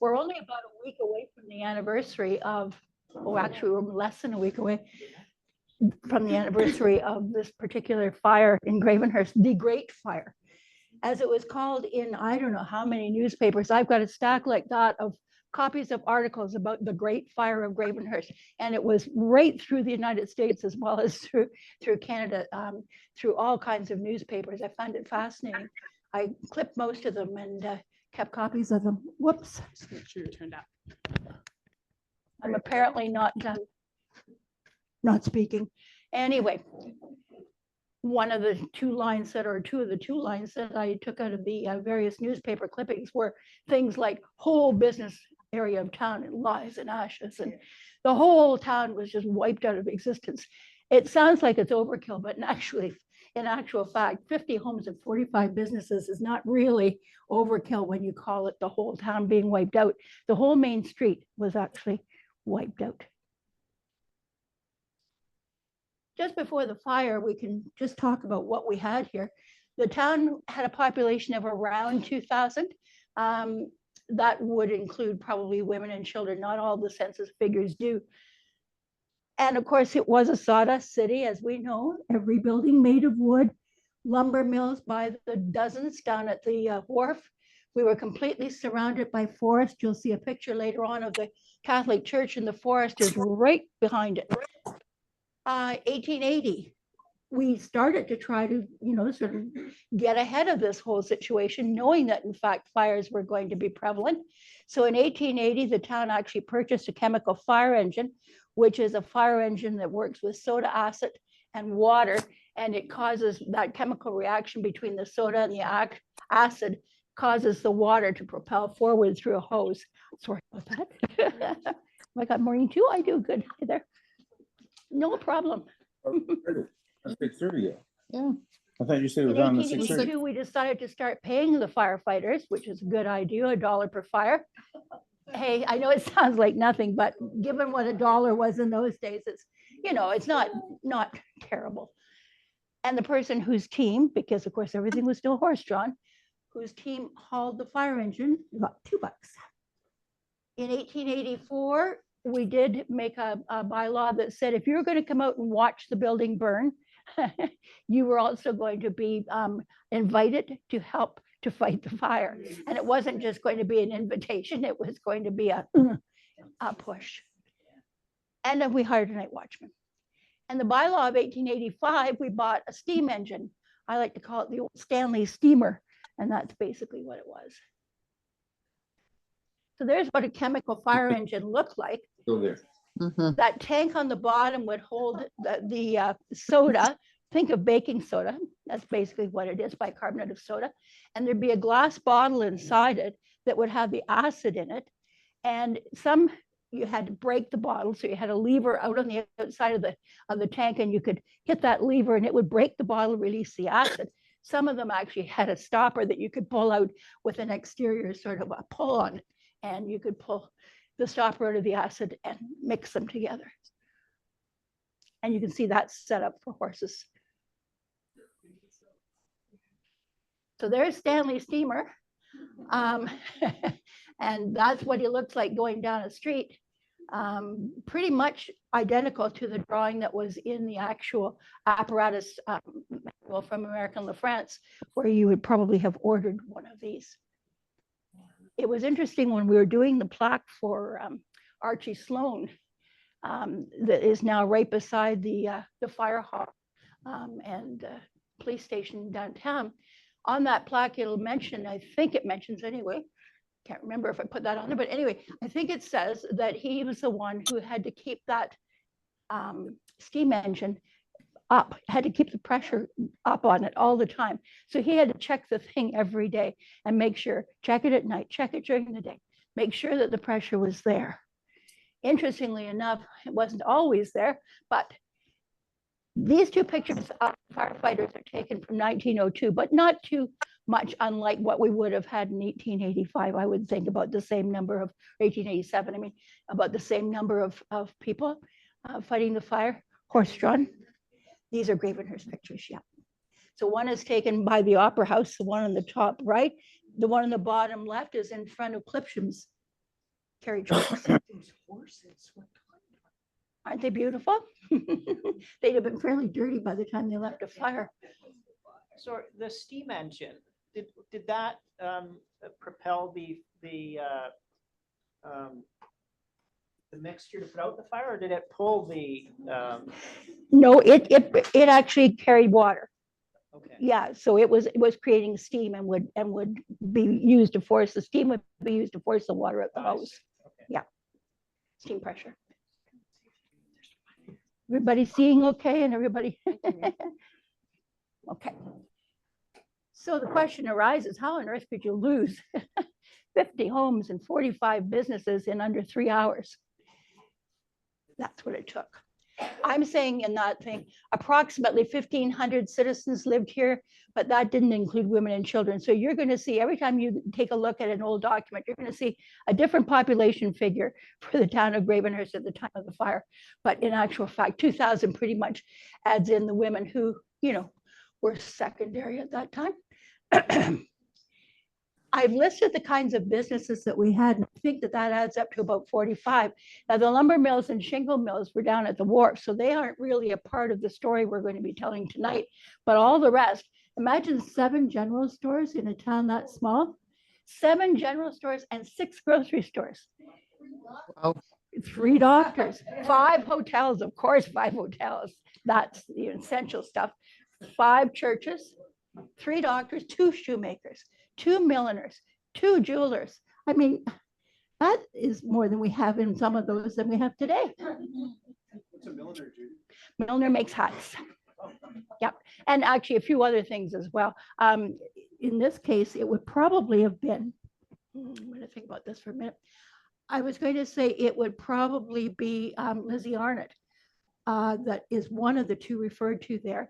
We're only about a week away from the anniversary of, oh, actually, we're less than a week away from the anniversary of this particular fire in Gravenhurst, the Great Fire, as it was called in I don't know how many newspapers. I've got a stack like that of copies of articles about the Great Fire of Gravenhurst, and it was right through the United States as well as through Canada, through all kinds of newspapers. I found it fascinating. I clipped most of them and kept copies of them. Whoops. Just make sure you're turned up. I'm apparently not speaking. Anyway, one of the two of the two lines that I took out of the various newspaper clippings were things like whole business area of town and lies in ashes, and the whole town was just wiped out of existence. It sounds like it's overkill, but in actual fact, 50 homes and 45 businesses is not really overkill when you call it the whole town being wiped out. The whole main street was actually wiped out. Just before the fire, we can just talk about what we had here. The town had a population of around 2,000. That would include probably women and children. Not all the census figures do. And of course, it was a sawdust city, as we know, every building made of wood, lumber mills by the dozens down at the wharf. We were completely surrounded by forest. You'll see a picture later on of the Catholic Church, and the forest is right behind it. 1880, we started to try to, sort of get ahead of this whole situation, knowing that in fact fires were going to be prevalent. So in 1880, the town actually purchased a chemical fire engine, which is a fire engine that works with soda acid and water, and it causes that chemical reaction between the soda and the acid causes the water to propel forward through a hose. Sorry about that. I got Maureen too. I do good there. No problem. That's big 30. Yeah. I thought you said it was In on the 1882, we decided to start paying the firefighters, which is a good idea, $1 per fire. Hey, I know it sounds like nothing, but given what $1 was in those days, it's not terrible. And the person whose team, because of course everything was still horse-drawn, whose team hauled the fire engine got $2. In 1884, we did make a bylaw that said if you're going to come out and watch the building burn, you were also going to be invited to help to fight the fire. And it wasn't just going to be an invitation, it was going to be a push. And then we hired a night watchman. And the bylaw of 1885, we bought a steam engine. I like to call it the old Stanley steamer. And that's basically what it was. So there's what a chemical fire engine looked like. Still there. Mm-hmm. That tank on the bottom would hold the soda. Think of baking soda. That's basically what it is, bicarbonate of soda. And there'd be a glass bottle inside it that would have the acid in it. And you had to break the bottle. So you had a lever out on the outside of the tank, and you could hit that lever and it would break the bottle, release the acid. Some of them actually had a stopper that you could pull out with an exterior sort of a pull on, and you could pull the stopper out of the acid and mix them together. And you can see that's set up for horses. So there's Stanley steamer. And that's what he looks like going down a street. Pretty much identical to the drawing that was in the actual apparatus manual from American La France, where you would probably have ordered one of these. It was interesting when we were doing the plaque for Archie Sloan, that is now right beside the fire hall and police station downtown. On that plaque, it'll mention, I think it mentions anyway, can't remember if I put that on there, but anyway, I think it says that he was the one who had to keep that steam engine up, had to keep the pressure up on it all the time. So he had to check the thing every day and make sure, check it at night, check it during the day, make sure that the pressure was there. Interestingly enough, it wasn't always there, but these two pictures of firefighters are taken from 1902, but not too much unlike what we would have had in 1885. I would think about the same number of, 1887, I mean, about the same number of people fighting the fire, horse-drawn. These are Gravenhurst pictures, yeah. So one is taken by the Opera House, the one on the top right. The one on the bottom left is in front of Clipsham's carry trucks. Those horses, what kind? Aren't they beautiful? They'd have been fairly dirty by the time they left a fire. So the steam engine, did that propel the mixture to put out the fire, or did it pull the? No, it actually carried water. Okay. Yeah, so it was creating steam and would be used to force the steam would be used to force the water out the hose. Okay. Yeah, steam pressure. Everybody seeing okay, and everybody okay. So the question arises: how on earth could you lose 50 homes and 45 businesses in under 3 hours? That's what it took. I'm saying in that thing, approximately 1,500 citizens lived here, but that didn't include women and children. So you're going to see, every time you take a look at an old document, you're going to see a different population figure for the town of Gravenhurst at the time of the fire. But in actual fact, 2,000 pretty much adds in the women who, were secondary at that time. I've listed the kinds of businesses that we had, and I think that adds up to about 45. Now, the lumber mills and shingle mills were down at the wharf, so they aren't really a part of the story we're going to be telling tonight. But all the rest, imagine 7 general stores in a town that small, 7 general stores and 6 grocery stores. Wow. 3 doctors, 5 hotels, of course, 5 hotels. That's the essential stuff. 5 churches, 3 doctors, 2 shoemakers, 2 milliners, 2 jewelers. I mean, that is more than we have in some of those than we have today. What's a milliner, Judy? Milliner makes hats. Yep. And actually a few other things as well. In this case, it would probably have been, I'm going to think about this for a minute. I was going to say it would probably be Lizzie Arnott. That is one of the 2 referred to there.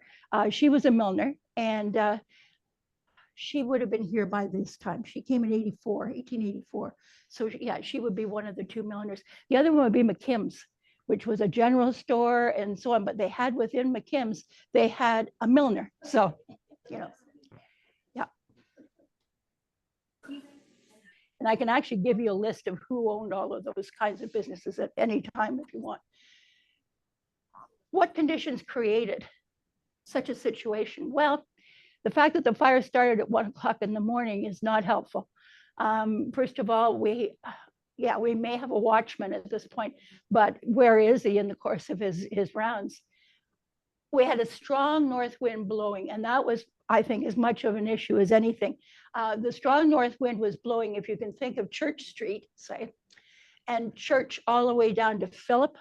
She was a milliner, and she would have been here by this time. She came in 1884. So yeah, she would be one of the 2 milliners. The other one would be McKim's, which was a general store and so on, but they had within McKim's, they had a milliner. So, yeah. And I can actually give you a list of who owned all of those kinds of businesses at any time if you want. What conditions created such a situation? Well, the fact that the fire started at 1 o'clock in the morning is not helpful. First of all, we may have a watchman at this point, but where is he in the course of his rounds? We had a strong north wind blowing, and that was, I think, as much of an issue as anything. The strong north wind was blowing, if you can think of Church Street, say, and Church all the way down to Phillip.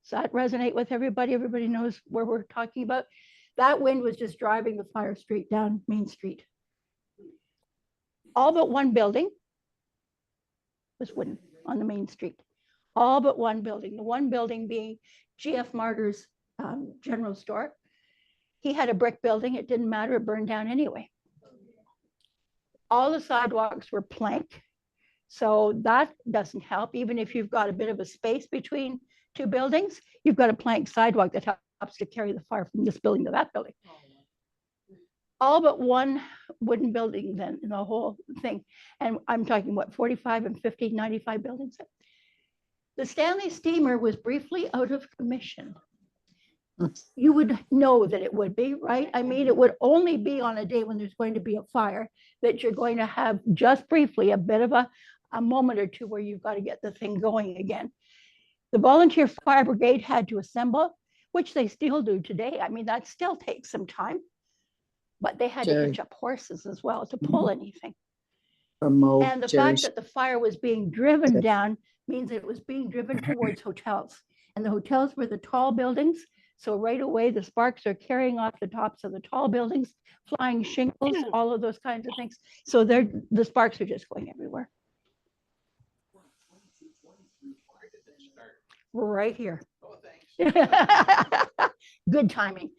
Does that resonate with everybody? Everybody knows where we're talking about. That wind was just driving the fire straight down Main Street. All but 1 building was wooden on the Main Street. All but 1 building. The 1 building being G.F. Martyr's general store. He had a brick building. It didn't matter. It burned down anyway. All the sidewalks were plank. So that doesn't help. Even if you've got a bit of a space between 2 buildings, you've got a plank sidewalk that helps to carry the fire from this building to that building. All but 1 wooden building then in the whole thing. And I'm talking what, 45 and 50, 95 buildings. The Stanley steamer was briefly out of commission. You would know that it would be, right? I mean, it would only be on a day when there's going to be a fire that you're going to have just briefly a bit of a moment or 2 where you've got to get the thing going again. The volunteer fire brigade had to assemble, which they still do today. I mean, that still takes some time, but they had to hitch up horses as well to pull anything. And the fact that the fire was being driven down means it was being driven towards hotels. And the hotels were the tall buildings. So right away, the sparks are carrying off the tops of the tall buildings, flying shingles, all of those kinds of things. So the sparks are just going everywhere. Right here. Oh, thanks. Good timing.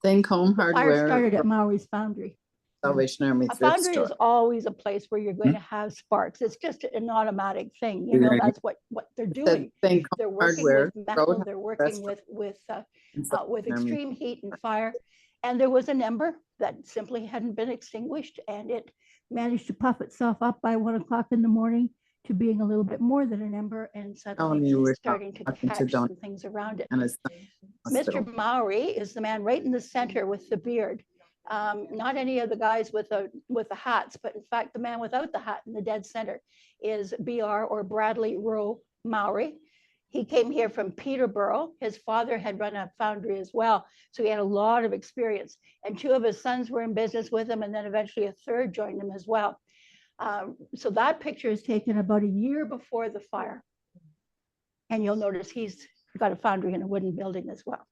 Think Home Fire Hardware, started at Maury's Foundry. Salvation Army A thrift foundry store. is always a place where you're going to have sparks. It's just an automatic thing. You know, that's what they're doing. Think Home They're working Hardware, with metal. Roadhouse They're working Restaurant. with Salvation Army. extreme heat and fire. And there was an ember that simply hadn't been extinguished, and it managed to puff itself up by 1 o'clock in the morning to being a little bit more than an ember, and suddenly you were it's starting to talking to catch Don. some things around it. And it's hospital. Mr. Mowry is the man right in the center with the beard. Not any of the guys with the hats, but in fact, the man without the hat in the dead center is BR or Bradley Rowe Mowry. He came here from Peterborough. His father had run a foundry as well, so he had a lot of experience. And two of his sons were in business with him, and then eventually a third joined him as well. So that picture is taken about a year before the fire. And you'll notice he's got a foundry in a wooden building as well.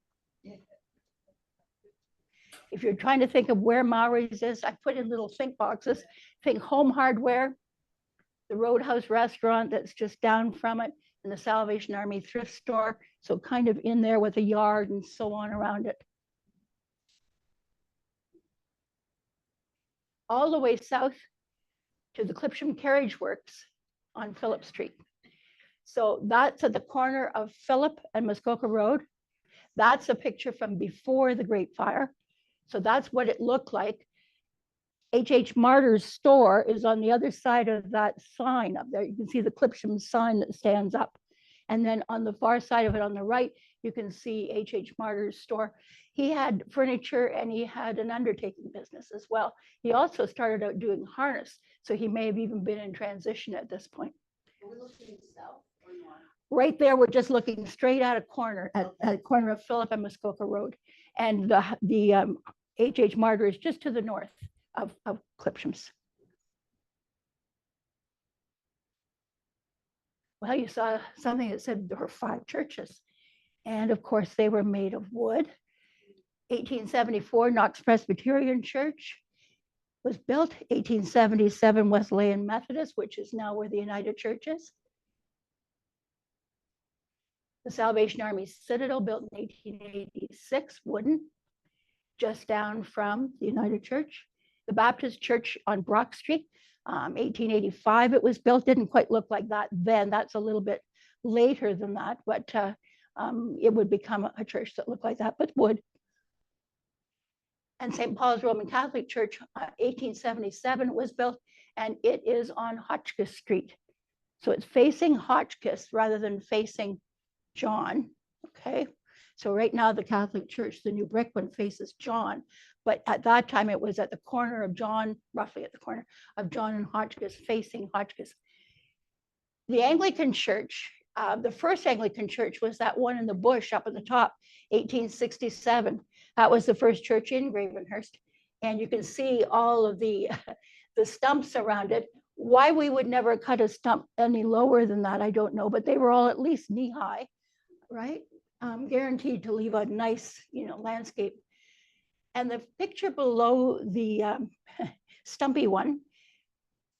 If you're trying to think of where Mowry's is, I put in little think boxes. Think Home Hardware, the Roadhouse restaurant that's just down from it, and the Salvation Army thrift store. So kind of in there with a yard and so on around it. All the way south to the Clipsham Carriage Works on Phillip Street. So that's at the corner of Phillip and Muskoka Road. That's a picture from before the Great Fire. So that's what it looked like. H.H. Martyr's store is on the other side of that sign up there. You can see the Clipsham sign that stands up. And then on the far side of it on the right, you can see H.H. Martyr's store. He had furniture and he had an undertaking business as well. He also started out doing harness. So he may have even been in transition at this point. Are we looking south or north? Right there, we're just looking straight at a corner, at a corner of Phillip and Muskoka Road. And the H.H. Martyr is just to the north of Clipsham's. Well, you saw something that said there were 5 churches. And of course, they were made of wood. 1874, Knox Presbyterian Church was built. 1877, Wesleyan Methodist, which is now where the United Church is. The Salvation Army Citadel, built in 1886, wooden, just down from the United Church. The Baptist Church on Brock Street, 1885 it was built. Didn't quite look like that then. That's a little bit later than that, but it would become a church that looked like that, but wood. And St. Paul's Roman Catholic Church, 1877 was built, and it is on Hotchkiss Street. So it's facing Hotchkiss rather than facing John, okay? So right now the Catholic Church, the new brick one, faces John, but at that time it was at the corner of John, roughly at the corner of John and Hotchkiss, facing Hotchkiss. The Anglican Church, the first Anglican church was that one in the bush up at the top, 1867. That was the first church in Gravenhurst. And you can see all of the stumps around it. Why we would never cut a stump any lower than that, I don't know, but they were all at least knee high, right? Guaranteed to leave a nice, landscape. And the picture below the stumpy one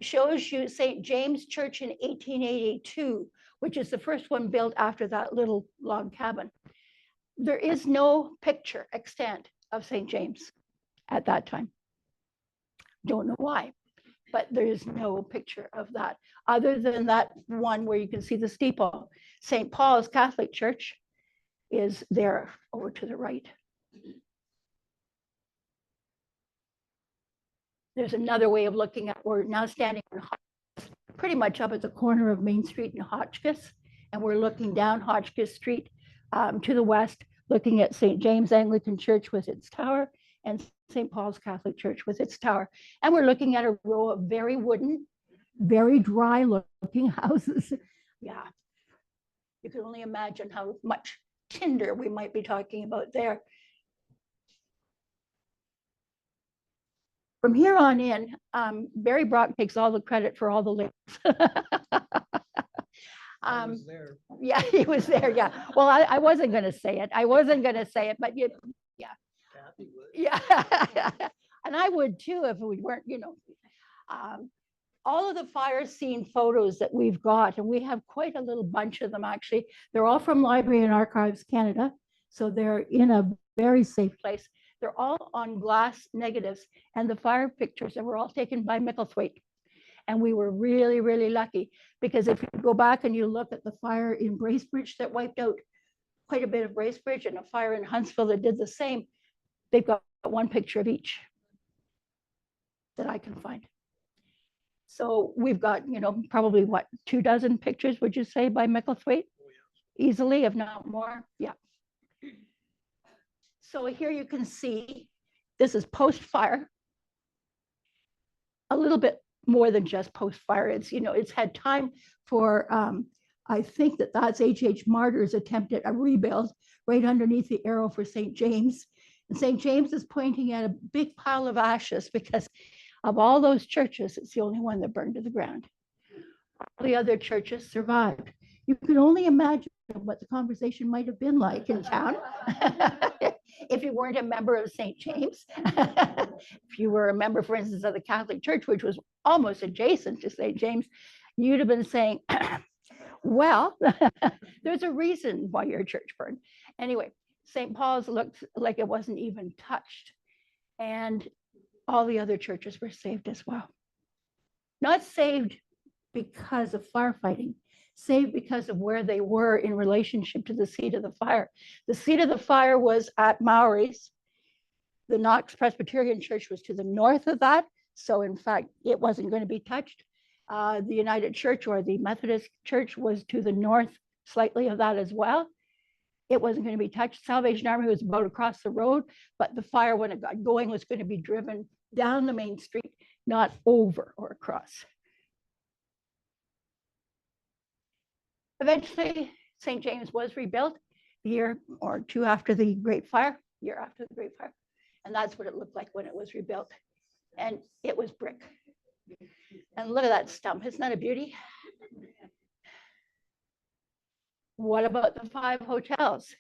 shows you St. James Church in 1882, which is the first one built after that little log cabin. There is no picture extant of St. James at that time. Don't know why, but there is no picture of that other than that one where you can see the steeple. St. Paul's Catholic Church is there over to the right. There's another way of looking at, we're now standing pretty much up at the corner of Main Street and Hotchkiss, and we're looking down Hotchkiss Street to the west, looking at St. James Anglican Church with its tower and St. Paul's Catholic Church with its tower. And we're looking at a row of very wooden, very dry looking houses. Yeah, you can only imagine how much tinder we might be talking about there. From here on in, Barry Brock takes all the credit for all the links. Yeah, he was there. Yeah. Well, I wasn't going to say it. But Kathy would. yeah. And I would too if we weren't, all of the fire scene photos that we've got, and we have quite a little bunch of them actually. They're all from Library and Archives Canada. So they're in a very safe place. They're all on glass negatives, and the fire pictures that were all taken by Micklethwaite. And we were really, really lucky, because if you go back and you look at the fire in Bracebridge that wiped out quite a bit of Bracebridge, and a fire in Huntsville that did the same, they've got one picture of each that I can find. So we've got, probably what, 24 pictures, would you say, by Micklethwaite? Easily, if not more, yeah. So here you can see, this is post-fire. A little bit more than just post-fire. It's had time for, I think that's H.H. Martyr's attempted a rebuild right underneath the arrow for St. James. And St. James is pointing at a big pile of ashes because of all those churches, it's the only one that burned to the ground. All the other churches survived. You can only imagine what the conversation might have been like in town if you weren't a member of St. James. If you were a member, for instance, of the Catholic Church, which was almost adjacent to St. James, you'd have been saying, well, there's a reason why your church burned. Anyway, St. Paul's looked like it wasn't even touched. And all the other churches were saved as well. Not saved because of firefighting, saved because of where they were in relationship to the seat of the fire. The seat of the fire was at Mowry's. The Knox Presbyterian Church was to the north of that. So in fact, it wasn't going to be touched. The United Church or the Methodist Church was to the north slightly of that as well. It wasn't going to be touched. Salvation Army was about across the road, but the fire, when it got going, was going to be driven down the main street, not over or across. Eventually, St. James was rebuilt a year or two after the Great Fire, And that's what it looked like when it was rebuilt. And it was brick. And look at that stump. Isn't that a beauty? What about the 5 hotels?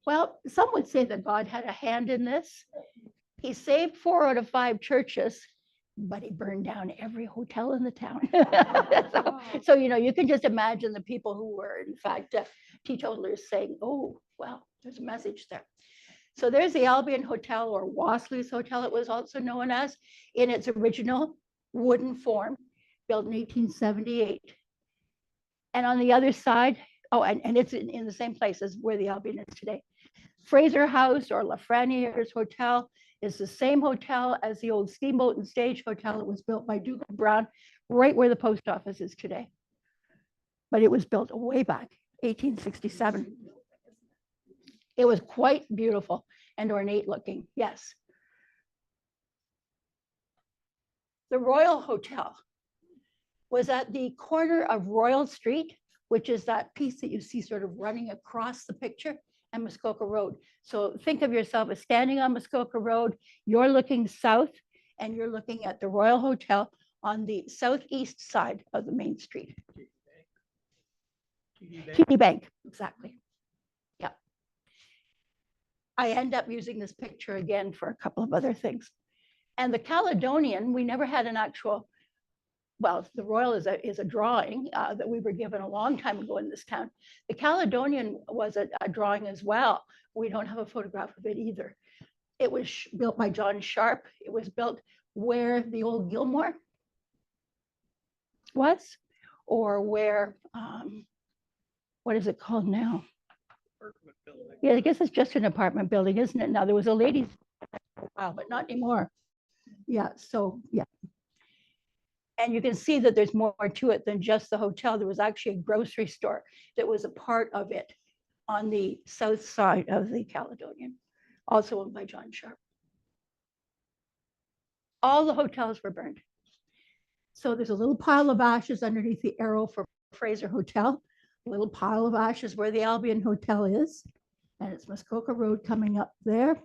Well, some would say that God had a hand in this. He saved 4 out of 5 churches, but he burned down every hotel in the town. so, you can just imagine the people who were, in fact, teetotalers saying, oh, well, there's a message there. So there's the Albion Hotel, or Wasley's Hotel, it was also known as, in its original wooden form, built in 1878. And on the other side, and it's in the same place as where the Albion is today. Fraser House, or Lafreniere's Hotel, is the same hotel as the old Steamboat and Stage Hotel. It was built by Duke Brown, right where the post office is today. But it was built way back, 1867. It was quite beautiful and ornate looking, yes. The Royal Hotel was at the corner of Royal Street, which is that piece that you see sort of running across the picture, and Muskoka Road. So think of yourself as standing on Muskoka Road, you're looking south, and you're looking at the Royal Hotel on the southeast side of the main street. TD Bank, exactly. Yeah. I end up using this picture again for a couple of other things. And the Caledonian, we never had an actual, well, the Royal is a drawing that we were given a long time ago in this town. The Caledonian was a drawing as well. We don't have a photograph of it either. It was built by John Sharp. It was built where the old Gilmore was, or where, what is it called now? Yeah, I guess it's just an apartment building, isn't it? Now, there was a ladies' wow, but not anymore. Yeah, so yeah. And you can see that there's more to it than just the hotel. There was actually a grocery store that was a part of it on the south side of the Caledonian, also owned by John Sharp. All the hotels were burned. So there's a little pile of ashes underneath the arrow for Fraser Hotel, a little pile of ashes where the Albion Hotel is, and it's Muskoka Road coming up there.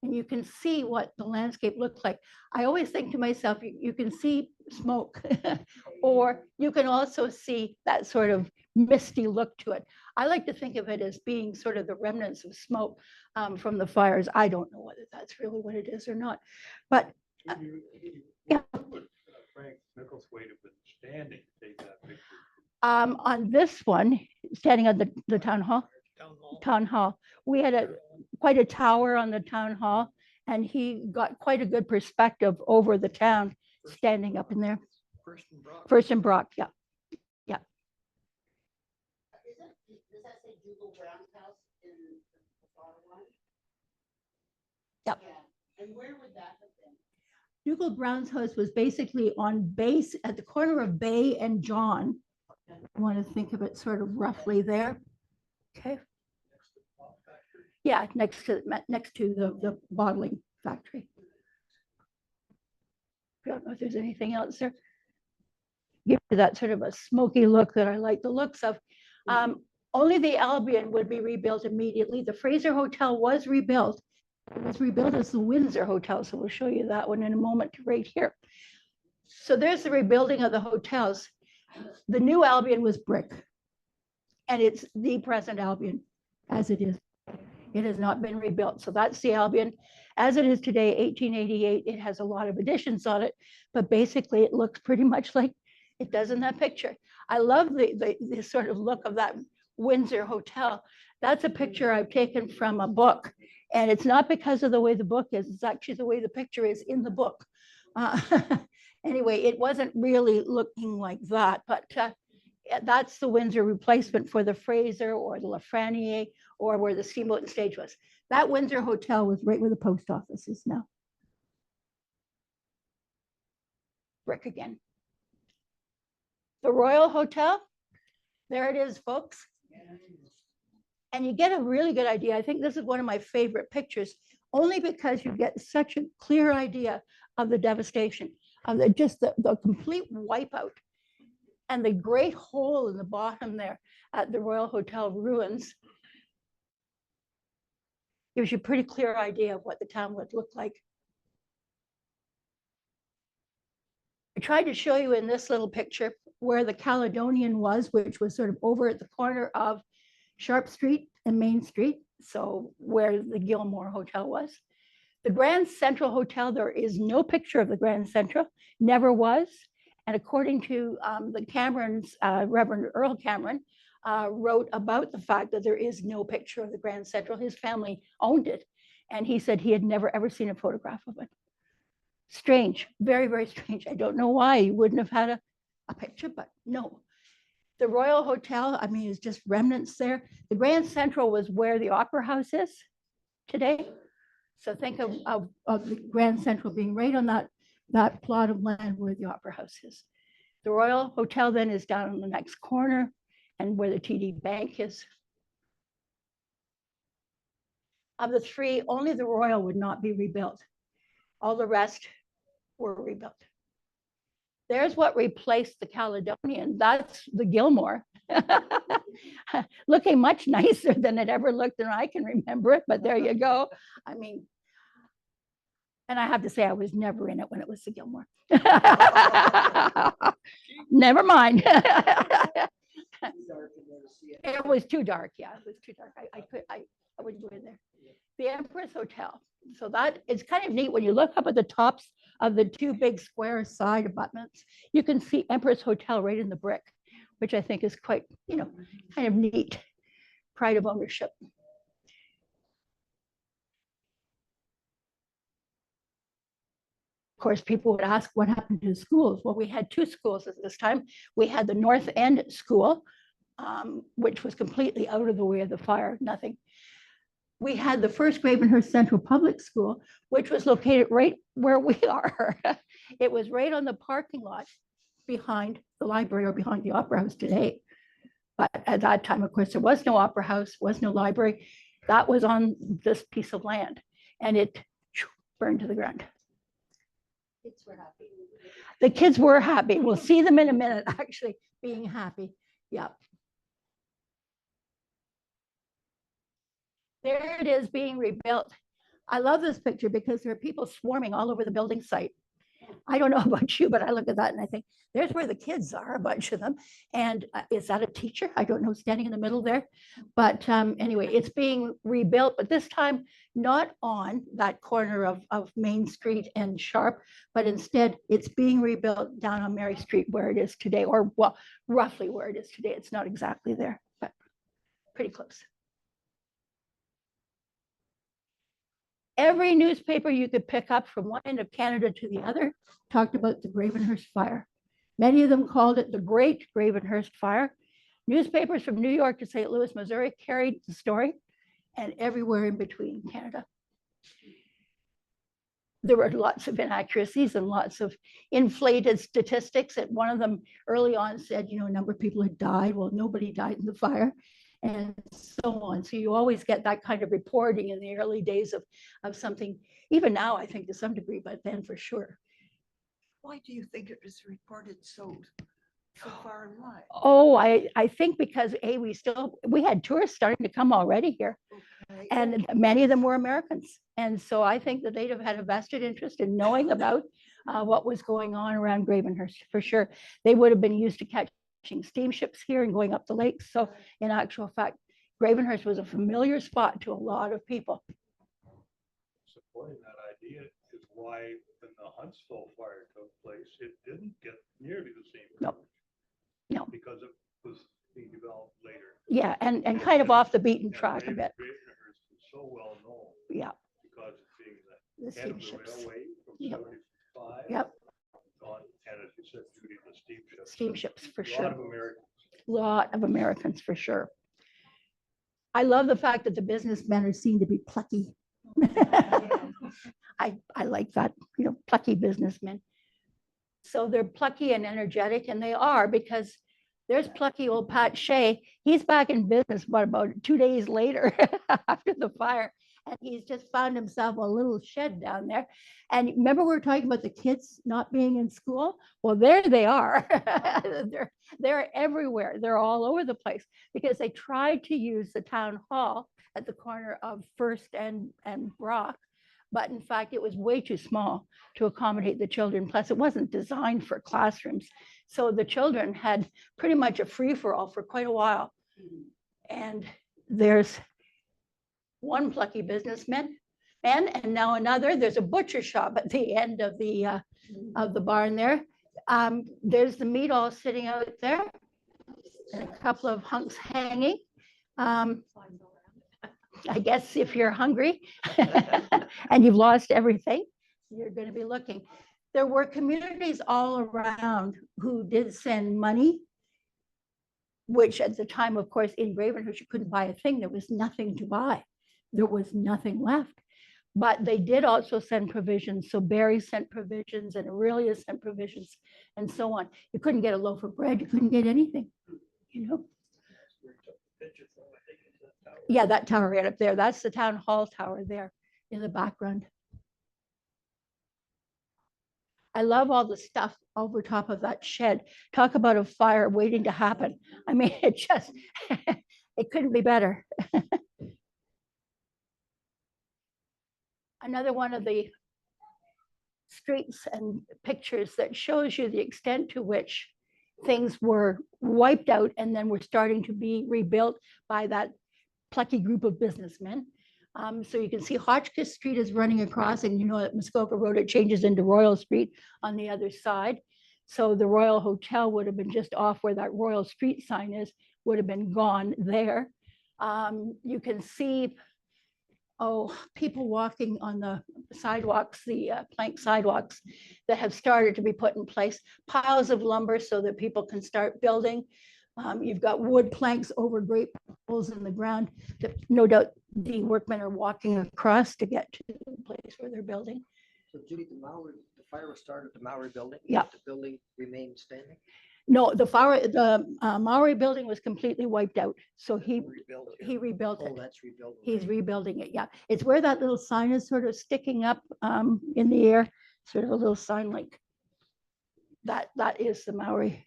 And you can see what the landscape looks like. I always think to myself, you can see smoke, or you can also see that sort of misty look to it. I like to think of it as being sort of the remnants of smoke from the fires. I don't know whether that's really what it is or not, but yeah. Frank Micklethwaite have been standing to take that picture. On this one, standing at the town hall, we had quite a tower on the town hall, and he got quite a good perspective over the town standing up in there. First and Brock, yeah. Yeah. Does that say Jubal Brown's house in the far one? Yep. Yeah. And where would that have been? Dougal Brown's house was basically on base at the corner of Bay and John. I want to think of it sort of roughly there. Okay. Yeah, next to the bottling factory. I don't know if there's anything else there. Give you that sort of a smoky look that I like the looks of. Only the Albion would be rebuilt immediately. The Fraser Hotel was rebuilt. It was rebuilt as the Windsor Hotel. So we'll show you that one in a moment right here. So there's the rebuilding of the hotels. The new Albion was brick. And it's the present Albion as it is. It has not been rebuilt. So that's the Albion. As it is today, 1888, it has a lot of additions on it, but basically it looks pretty much like it does in that picture. I love the sort of look of that Windsor Hotel. That's a picture I've taken from a book. And it's not because of the way the book is, it's actually the way the picture is in the book. Anyway, it wasn't really looking like that, but that's the Windsor replacement for the Fraser or the Lafreniere or where the steamboat and stage was. That Windsor Hotel was right where the post office is now. Brick again. The Royal Hotel, there it is, folks. And you get a really good idea. I think this is one of my favorite pictures, only because you get such a clear idea of the devastation, of the complete wipeout. And the great hole in the bottom there at the Royal Hotel ruins gives you a pretty clear idea of what the town would look like. I tried to show you in this little picture where the Caledonian was, which was sort of over at the corner of Sharp Street and Main Street, so where the Gilmore Hotel was. The Grand Central Hotel, there is no picture of the Grand Central, never was. And according to the Camerons, Reverend Earl Cameron wrote about the fact that there is no picture of the Grand Central. His family owned it. And he said he had never ever seen a photograph of it. Strange, very, very strange. I don't know why you wouldn't have had a picture, but no. The Royal Hotel, I mean, it's just remnants there. The Grand Central was where the Opera House is today. So think of the Grand Central being right on that plot of land where the Opera House is. The Royal Hotel then is down in the next corner and where the TD Bank is. Of the three, only the Royal would not be rebuilt. All the rest were rebuilt. There's what replaced the Caledonian. That's the Gilmore. Looking much nicer than it ever looked, and I can remember it, but there you go. I mean, and I have to say, I was never in it when it was the Gilmore. Never mind. It was too dark. Yeah, it was too dark. I wouldn't go in there. The Empress Hotel. So that is kind of neat. When you look up at the tops of the two big square side abutments, you can see Empress Hotel right in the brick, which I think is quite, kind of neat. Pride of ownership. Of course, people would ask what happened to the schools. Well, we had two schools at this time. We had the North End School, which was completely out of the way of the fire, nothing. We had the first Gravenhurst Central Public School, which was located right where we are. It was right on the parking lot behind the library or behind the Opera House today. But at that time, of course, there was no Opera House, was no library. That was on this piece of land, and it burned to the ground. Kids were happy. The kids were happy. We'll see them in a minute, actually being happy. Yep. There it is being rebuilt. I love this picture because there are people swarming all over the building site. I don't know about you, but I look at that and I think, there's where the kids are, a bunch of them. And is that a teacher? I don't know, standing in the middle there. But anyway, it's being rebuilt, but this time not on that corner of Main Street and Sharp, but instead it's being rebuilt down on Mary Street where it is today, or well, roughly where it is today. It's not exactly there, but pretty close. Every newspaper you could pick up from one end of Canada to the other talked about the Gravenhurst fire. Many of them called it the Great Gravenhurst Fire. Newspapers from New York to St. Louis, Missouri carried the story, and everywhere in between Canada. there were lots of inaccuracies and lots of inflated statistics. And one of them early on said, you know, a number of people had died. Well, nobody died in the fire, and so on. So you always get that kind of reporting in the early days of something, even now, I think to some degree, but then for sure. Why do you think it was reported so far and wide? Oh, I think because we had tourists starting to come already here, Okay. and many of them were Americans. And so I think that they'd have had a vested interest in knowing about what was going on around Gravenhurst for sure. They would have been used to catching steamships here and going up the lakes. So in actual fact, Gravenhurst was a familiar spot to a lot of people. Supporting that idea is why when the Huntsville fire took place, it didn't get nearly the same. No. coverage. No. Because it was being developed later. Yeah, and kind of off the beaten And track a bit. Gravenhurst is so well known Yeah, because it's being the the head of the steamships. railway from Yep. 75. Yep, On, and as you said, due to the steamships. steamships for A lot sure. of Americans. Lot of Americans for sure. I love the fact that the businessmen are seen to be plucky. I like that, you know, plucky businessmen. So they're plucky and energetic, and they are, because there's plucky old Pat Shea. He's back in business, what, about 2 days later after the fire. And he's just found himself a little shed down there. And remember, we were talking about the kids not being in school? Well, there they are. They're everywhere. They're all over the place because they tried to use the town hall at the corner of First and Brock. But in fact, it was way too small to accommodate the children. Plus, it wasn't designed for classrooms. So the children had pretty much a free-for-all for quite a while. And there's one plucky businessman, and now another. There's a butcher shop at the end of the barn there. There's the meat all sitting out there, and a couple of hunks hanging. I guess if you're hungry and you've lost everything, you're going to be looking. There were communities all around who did send money, which at the time, of course, in Gravenhurst, you couldn't buy a thing. There was nothing to buy. There was nothing left. But they did also send provisions. So Barry sent provisions and Aurelia sent provisions and so on. You couldn't get a loaf of bread. You couldn't get anything, you know? Yeah, that tower right up there. That's the town hall tower there in the background. I love all the stuff over top of that shed. Talk about a fire waiting to happen. I mean, it just, it couldn't be better. Another one of the streets and pictures that shows you the extent to which things were wiped out and then were starting to be rebuilt by that plucky group of businessmen. So you can see Hotchkiss Street is running across, and you know that Muskoka Road, it changes into Royal Street on the other side. So the Royal Hotel would have been just off where that Royal Street sign is, would have been gone there. You can see, people walking on the sidewalks, the plank sidewalks that have started to be put in place, piles of lumber so that people can start building. You've got wood planks over great holes in the ground that no doubt the workmen are walking across to get to the place where they're building. So Judy, the fire was started at the Maori building? Yeah. The building remained standing? No, the Maori building was completely wiped out. So he rebuilt it. Oh, that's rebuilt. He's rebuilding it, yeah. It's where that little sign is sort of sticking up in the air, sort of a little sign like that. That is the Maori.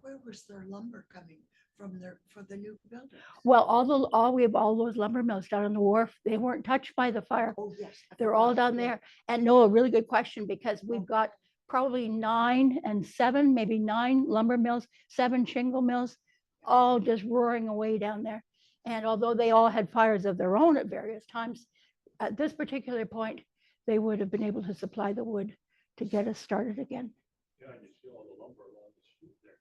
Where was their lumber coming from for the new building? Well, we have all those lumber mills down on the wharf. They weren't touched by the fire. Oh, yes. They're all down there. And no, a really good question, because we've got probably 9 and 7, maybe 9 lumber mills, 7 shingle mills, all just roaring away down there. And although they all had fires of their own at various times, at this particular point, they would have been able to supply the wood to get us started again. Yeah, and you see all the lumber along the street there.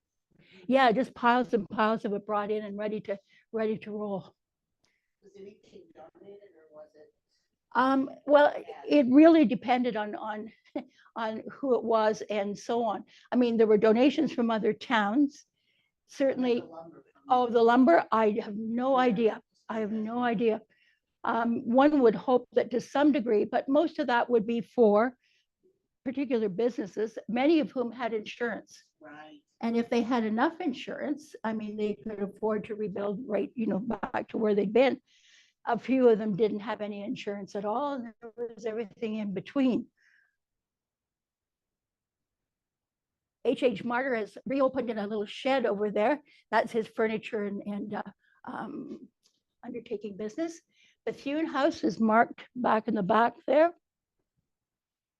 Yeah, just piles and piles of it brought in and ready to roll. Was anything donated or was it? Well, it really depended on who it was and so on. I mean, there were donations from other towns, certainly. The lumber. Oh, the lumber, I have no idea. I have no idea. One would hope that to some degree, but most of that would be for particular businesses, many of whom had insurance. Right. And if they had enough insurance, I mean, they could afford to rebuild right, back to where they'd been. A few of them didn't have any insurance at all, and there was everything in between. H.H. Martyr has reopened in a little shed over there. That's his furniture and undertaking business. Bethune House is marked back in the back there.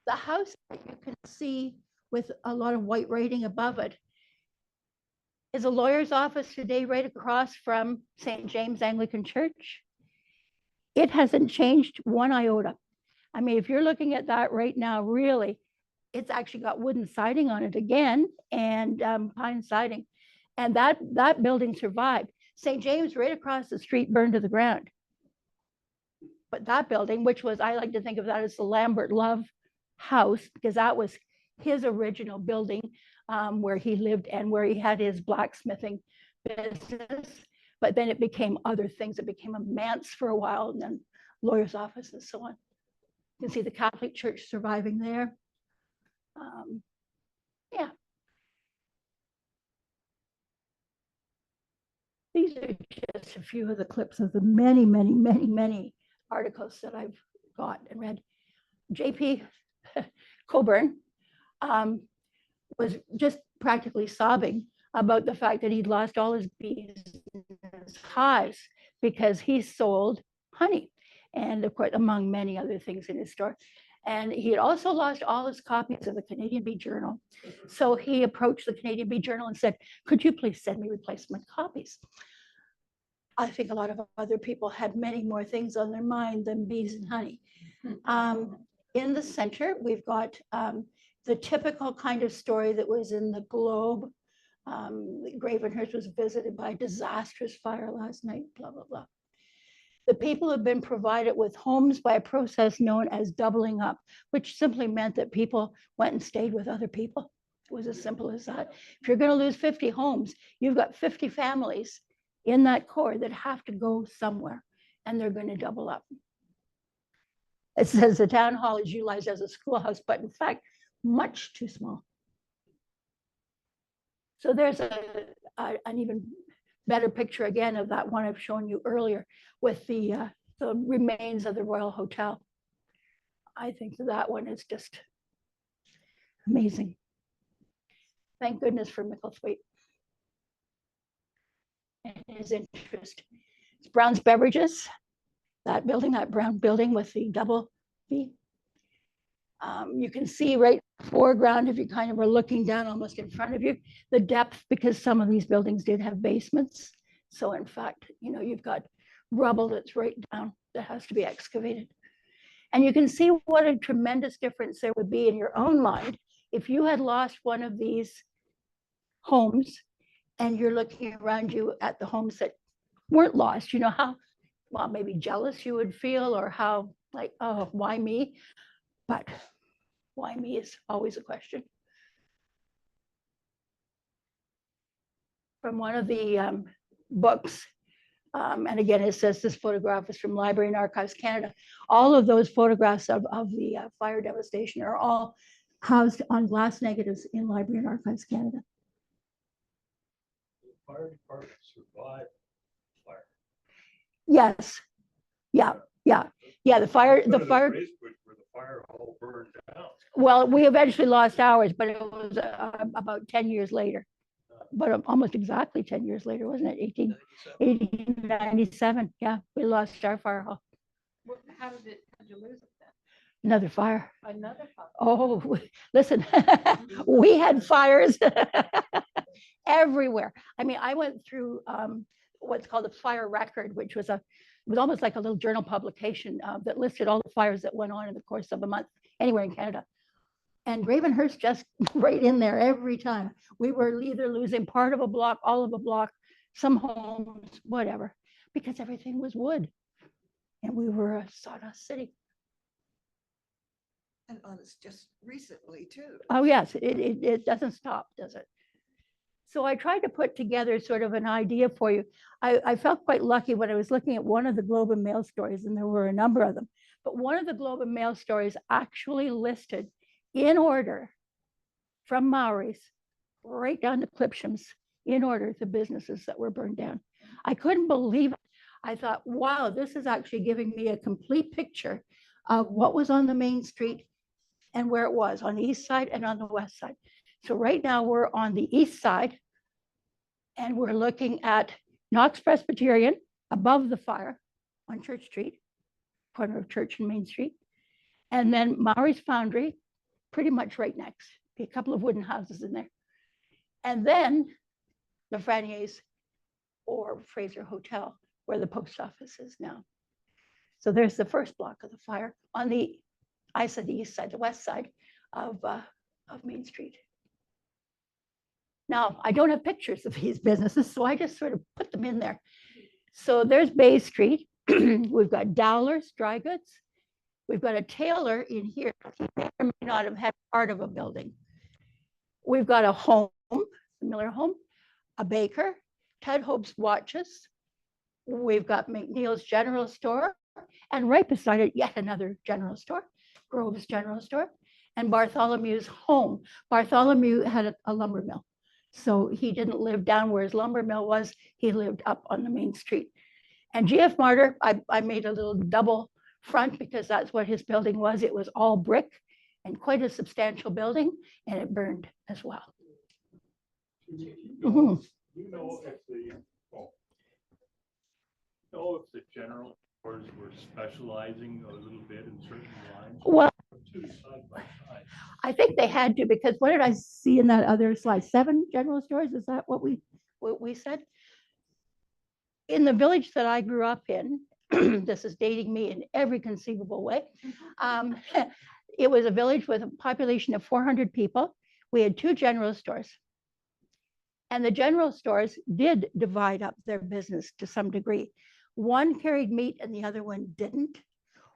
The house that you can see with a lot of white writing above it is a lawyer's office today right across from St. James Anglican Church. It hasn't changed one iota. I mean, if you're looking at that right now, really, it's actually got wooden siding on it again and pine siding. And that building survived. St. James right across the street burned to the ground. But that building, which was, I like to think of that as the Lambert Love house, because that was his original building where he lived and where he had his blacksmithing business. But then it became other things. It became a manse for a while, and then lawyer's office and so on. You can see the Catholic Church surviving there. Yeah. These are just a few of the clips of the many, many, many, many articles that I've got and read. J.P. Coburn was just practically sobbing about the fact that he'd lost all his bees and his hives because he sold honey, and of course, among many other things in his store. And he had also lost all his copies of the Canadian Bee Journal. So he approached the Canadian Bee Journal and said, could you please send me replacement copies? I think a lot of other people had many more things on their mind than bees and honey. In the center, we've got the typical kind of story that was in the Globe. Gravenhurst was visited by a disastrous fire last night, blah, blah, blah. The people have been provided with homes by a process known as doubling up, which simply meant that people went and stayed with other people. It was as simple as that. If you're going to lose 50 homes, you've got 50 families in that core that have to go somewhere, and they're going to double up. It says the town hall is utilized as a schoolhouse, but in fact, much too small. So there's an even better picture again of that one I've shown you earlier with the remains of the Royal Hotel. I think that one is just amazing. Thank goodness for Micklethwaite and his interest. It's Brown's Beverages, that building, that brown building with the double B. You can see right foreground, if you kind of are looking down almost in front of you, the depth, because some of these buildings did have basements. So in fact, you've got rubble that's right down that has to be excavated. And you can see what a tremendous difference there would be in your own mind if you had lost one of these homes and you're looking around you at the homes that weren't lost. You know how, well, maybe jealous you would feel, or how like, oh, why me? But why me is always a question. From one of the books, and again, it says this photograph is from Library and Archives Canada. All of those photographs of the fire devastation are all housed on glass negatives in Library and Archives Canada. The fire department survived fire. Yes, yeah. The fire. Where the fire all burned down. Well, we eventually lost ours, but it was about 10 years later. But almost exactly 10 years later, wasn't it? 1897. Yeah, we lost our fire hall. How did you lose it then? Another fire. Another fire. Oh, listen, we had fires everywhere. I mean, I went through what's called a fire record, which was almost like a little journal publication that listed all the fires that went on in the course of a month anywhere in Canada. And Gravenhurst just right in there every time. We were either losing part of a block, all of a block, some homes, whatever, because everything was wood. And we were a sawdust city. And honest, just recently too. Oh, yes, it doesn't stop, does it? So I tried to put together sort of an idea for you. I felt quite lucky when I was looking at one of the Globe and Mail stories, and there were a number of them, but one of the Globe and Mail stories actually listed in order from Maori's right down to Clipsham's in order the businesses that were burned down. I couldn't believe it. I thought, wow, this is actually giving me a complete picture of what was on the main street and where it was on the east side and on the west side. So right now we're on the east side and we're looking at Knox Presbyterian above the fire on Church Street, corner of Church and Main Street. And then Maori's Foundry, pretty much right next, a couple of wooden houses in there. And then the Franier's or Fraser Hotel, where the post office is now. So there's the first block of the fire on the, I said the east side, the west side of Main Street. Now, I don't have pictures of these businesses, so I just sort of put them in there. So there's Bay Street. We've got Dowler's Dry Goods. We've got a tailor in here. He may or may not have had part of a building. We've got a home, Miller Home, a baker, Ted Hope's Watches. We've got McNeil's General Store, and right beside it, yet another general store, Grove's General Store, and Bartholomew's Home. Bartholomew had a lumber mill. So he didn't live down where his lumber mill was. He lived up on the main street. And GF Martyr, I made a little double front because that's what his building was. It was all brick and quite a substantial building, and it burned as well. Do you know if the general stores were specializing a little bit in certain lines? Well, Two side by side. I think they had to, because what did I see in that other slide? 7 general stores, is that what we said? In the village that I grew up in, this is dating me in every conceivable way. It was a village with a population of 400 people. We had 2 general stores. And the general stores did divide up their business to some degree. One carried meat and the other one didn't.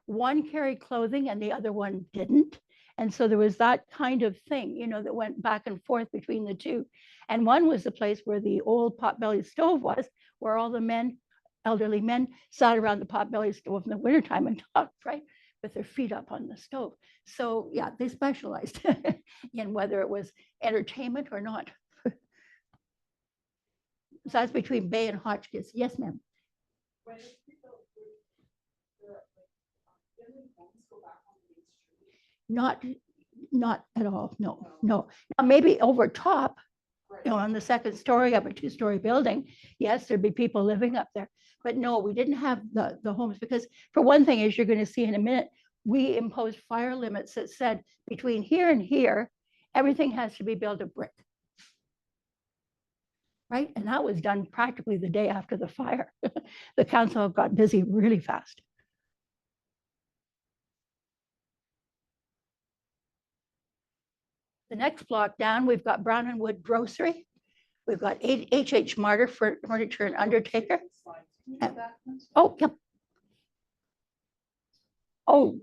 One carried clothing and the other one didn't. And so there was that kind of thing, you know, that went back and forth between the 2. And one was the place where the old potbelly stove was, where all the men, elderly men, sat around the potbelly stove in the wintertime and talked, right, with their feet up on the stove. So yeah, they specialized in whether it was entertainment or not. So that's between Bay and Hotchkiss. Yes, ma'am. Not at all. No. Now, maybe over top, you know, on the second story of a 2-story building, yes, there'd be people living up there. But no, we didn't have the homes because, for one thing, as you're going to see in a minute, we imposed fire limits that said between here and here, everything has to be built of brick. Right? And that was done practically the day after the fire. The council got busy really fast. The next block down, we've got Brown and Wood Grocery. We've got H.H. Martyr for Furniture and Undertaker. Oh, yep. Oh,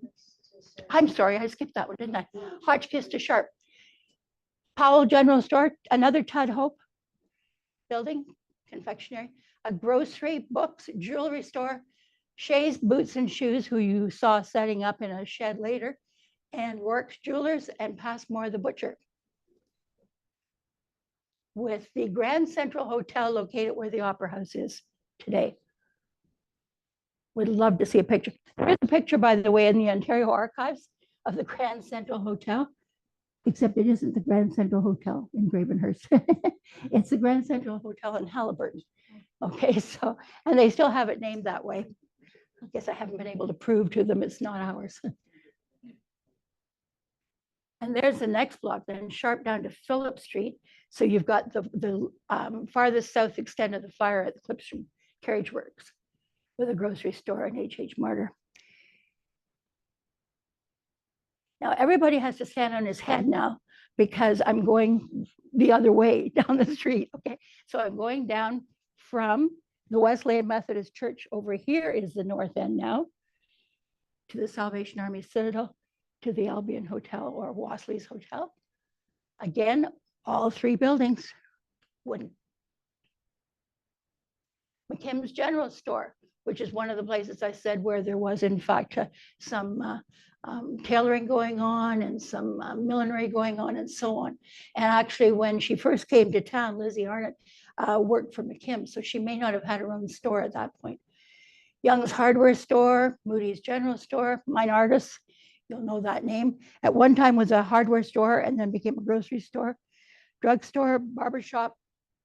I'm sorry, I skipped that one, didn't I? Hotchkiss to Sharp. Powell General Store, another Ted Hope building, confectionery, a grocery, books, jewelry store, Shay's Boots and Shoes, who you saw setting up in a shed later, and Rourke's Jewelers and Passmore the Butcher. With the Grand Central Hotel located where the Opera House is today. Would love to see a picture. Here's a picture, by the way, in the Ontario Archives of the Grand Central Hotel, except it isn't the Grand Central Hotel in Gravenhurst. It's the Grand Central Hotel in Halliburton. Okay, so, and they still have it named that way. I guess I haven't been able to prove to them it's not ours. And there's the next block then, sharp down to Phillip Street. So you've got the farthest south extent of the fire at the Clipsham Carriage Works with a grocery store and H.H. Martyr. Now everybody has to stand on his head now because I'm going the other way down the street. Okay, so I'm going down from the Wesleyan Methodist Church. Over here is the north end now, to the Salvation Army Citadel, to the Albion Hotel or Wasley's Hotel. Again, all 3 buildings wouldn't. McKim's General Store, which is one of the places I said where there was in fact some tailoring going on and some millinery going on and so on. And actually when she first came to town, Lizzie Arnott worked for McKim, so she may not have had her own store at that point. Young's Hardware Store, Moody's General Store, Mine Artists, you'll know that name. At one time was a hardware store and then became a grocery store, drugstore, barbershop,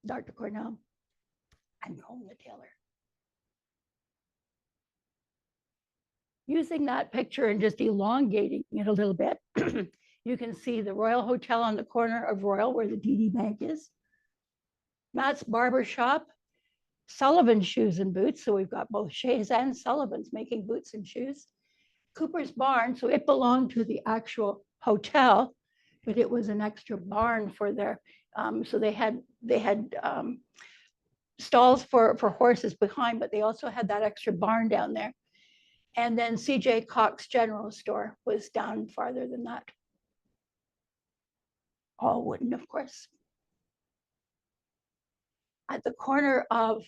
Dr. Cornell, and Home the Tailor. Using that picture and just elongating it a little bit, you can see the Royal Hotel on the corner of Royal where the DD Bank is. Matt's Barber Shop, Sullivan's Shoes and Boots. So we've got both Shays and Sullivan's making boots and shoes. Cooper's Barn, so it belonged to the actual hotel, but it was an extra barn for their, so they had stalls for horses behind, but they also had that extra barn down there. And then CJ Cox General Store was down farther than that. All wooden, of course. At the corner of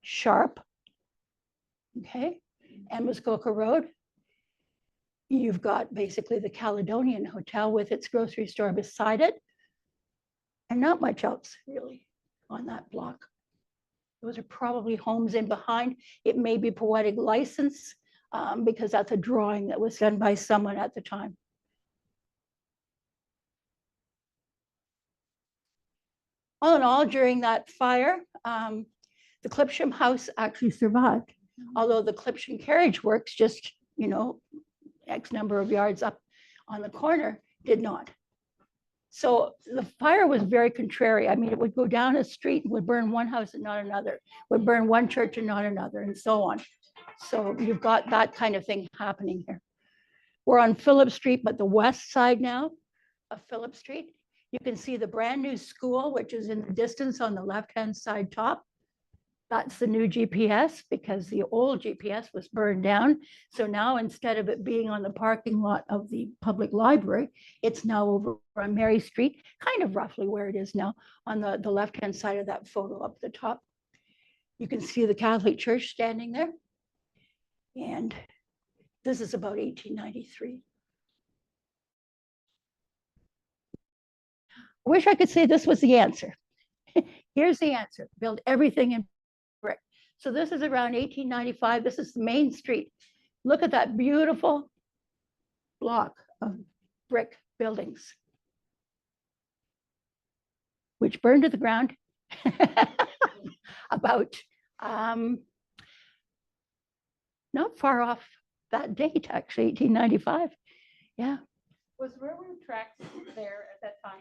Sharp, okay, and Muskoka Road, you've got basically the Caledonian Hotel with its grocery store beside it, and not much else really on that block. Those are probably homes in behind. It may be poetic license because that's a drawing that was done by someone at the time. All in all, during that fire, the Clipsham house actually survived, although the Clipsham carriage works just, you know, X number of yards up on the corner did not. So the fire was very contrary. I mean, it would go down a street and would burn one house and not another, would burn one church and not another, and so on. So you've got that kind of thing happening here. We're on Phillip Street, but the west side now of Phillip Street. You can see the brand new school, which is in the distance on the left-hand side top. That's the new GPS because the old GPS was burned down. So now instead of it being on the parking lot of the public library, it's now over on Mary Street, kind of roughly where it is now on the left-hand side of that photo up the top. You can see the Catholic Church standing there. And this is about 1893. I wish I could say this was the answer. Here's the answer. Build everything in brick. So this is around 1895. This is the main street. Look at that beautiful block of brick buildings, which burned to the ground about not far off that date, actually, 1895. Yeah. Was railroad tracks there at that time?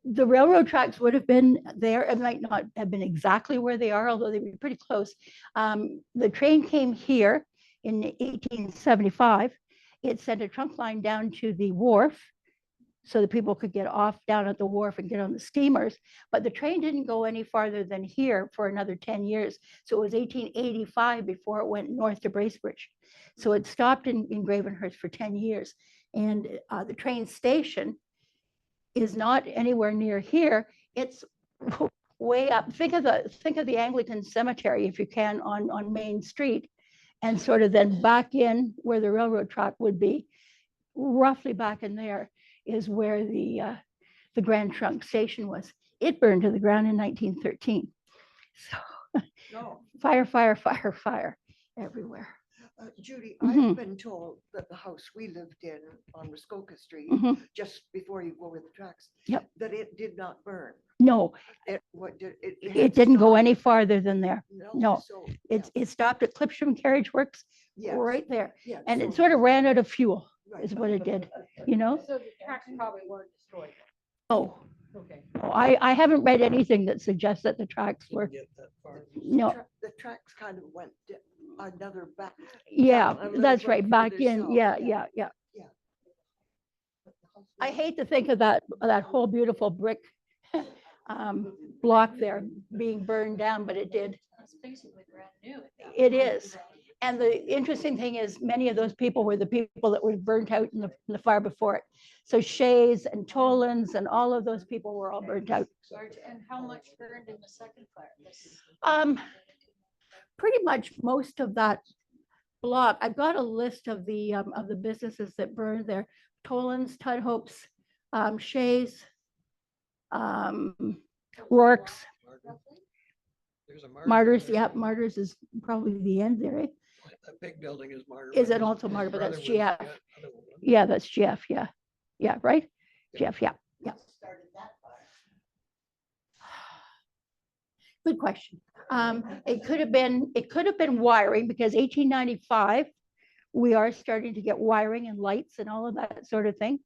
The railroad tracks would have been there. It might not have been exactly where they are, although they were pretty close. The train came here in 1875. It sent a trunk line down to the wharf so that people could get off down at the wharf and get on the steamers. But the train didn't go any farther than here for another 10 years. So it was 1885 before it went north to Bracebridge. So it stopped in Gravenhurst for 10 years. And the train station is not anywhere near here. It's way up. Think of the Anglican cemetery, if you can, on Main Street, and sort of then back in where the railroad track would be. Roughly back in there is where the Grand Trunk station was. It burned to the ground in 1913. So No, fire everywhere. Judy, Mhm. I've been told that the house we lived in on Muskoka Street, Mhm. just before you go over the tracks, Yep. that it did not burn. No, What did it? it didn't go any farther than there. no, So, It stopped at Clipsham Carriage Works yeah, right there. yeah, And so- it sort of ran out of fuel, right. is what it did, you know? So the tracks probably weren't destroyed. Oh, Okay. I haven't read anything that suggests that the tracks were, Get that far. no, The tracks kind of went another back. yeah, down a little that's bit right, back further in, south, yeah. Yeah. I hate to think of that whole beautiful brick block there being burned down, but it did. It's basically brand new. It is. And the interesting thing is many of those people were the people that were burnt out in the fire before it. So Shays and Tolans and all of those people were all burnt out. And how much burned in the second fire? Pretty much most of that block. I've got a list of the businesses that burned there. Tolans, Tudhopes, Shays, Rourke's, There's a Martyrs. Yeah, Martyrs is probably the end there. Eh? That big building is Martyr. Is but it his- also his Martyr? But that's brother was GF. the other one. Yeah, that's GF. Yeah. Yeah, right? GF, yeah. Yeah. Started that fire. Good question. It could have been wiring because 1895, we are starting to get wiring and lights and all of that sort of thing.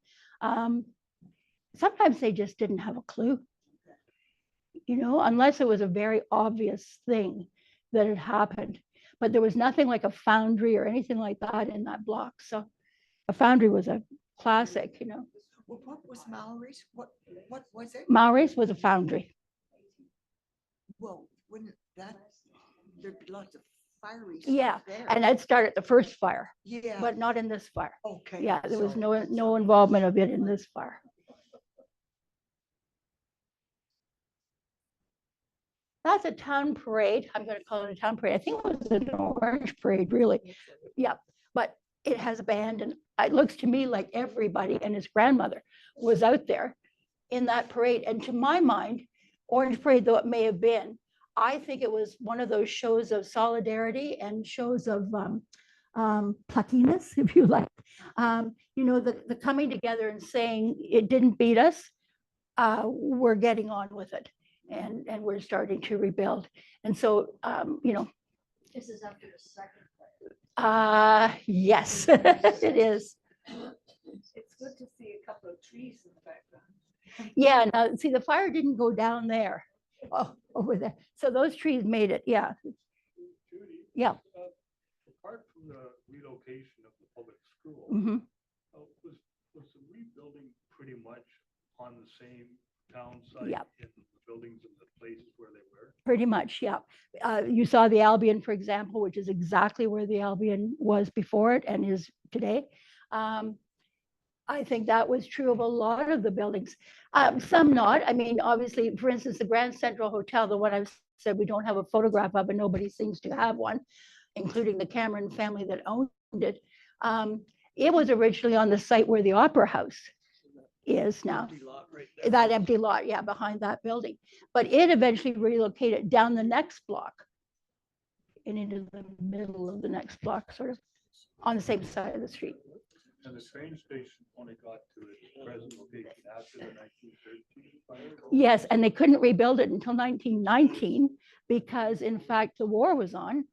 Sometimes they just didn't have a clue, unless it was a very obvious thing that had happened. But there was nothing like a foundry or anything like that in that block. So a foundry was a classic, Well, what was Mallory's? What was it? Maoris was a foundry. Well, wouldn't that, there'd be lots of fiery Yeah, stuff there. and that started the first fire, Yeah, but not in this fire. okay. Yeah, there was so- no involvement of it in this fire. That's a town parade. I'm going to call it a town parade. I think it was an orange parade, really. Yeah, but it has a band, and it looks to me like everybody and his grandmother was out there in that parade. And to my mind, Orange Parade, though it may have been, I think it was one of those shows of solidarity and shows of pluckiness, if you like. The coming together and saying it didn't beat us. We're getting on with it, and we're starting to rebuild. And so, This is after the second fire. yes, it is. It's good to see a couple of trees in the background. Yeah, now, see, the fire didn't go down there. Oh, over there. So those trees made it, yeah. Judy? Yeah. Apart from the relocation of the public school, Mhm. was the rebuilding pretty much on the same town site? Yeah. In the buildings and the places where they were? Pretty much, yeah. You saw the Albion, for example, which is exactly where the Albion was before it and is today. I think that was true of a lot of the buildings. Some not. I mean, obviously, for instance, the Grand Central Hotel, the one I've said we don't have a photograph of, and nobody seems to have one, including the Cameron family that owned it. It was originally on the site where the Opera House is now. Empty lot right there. That empty lot, yeah, behind that building. But it eventually relocated down the next block and into the middle of the next block, sort of on the same side of the street. And the train station only got to its present location after the 1913 fire? Yes, and they couldn't rebuild it until 1919 because in fact, the war was on.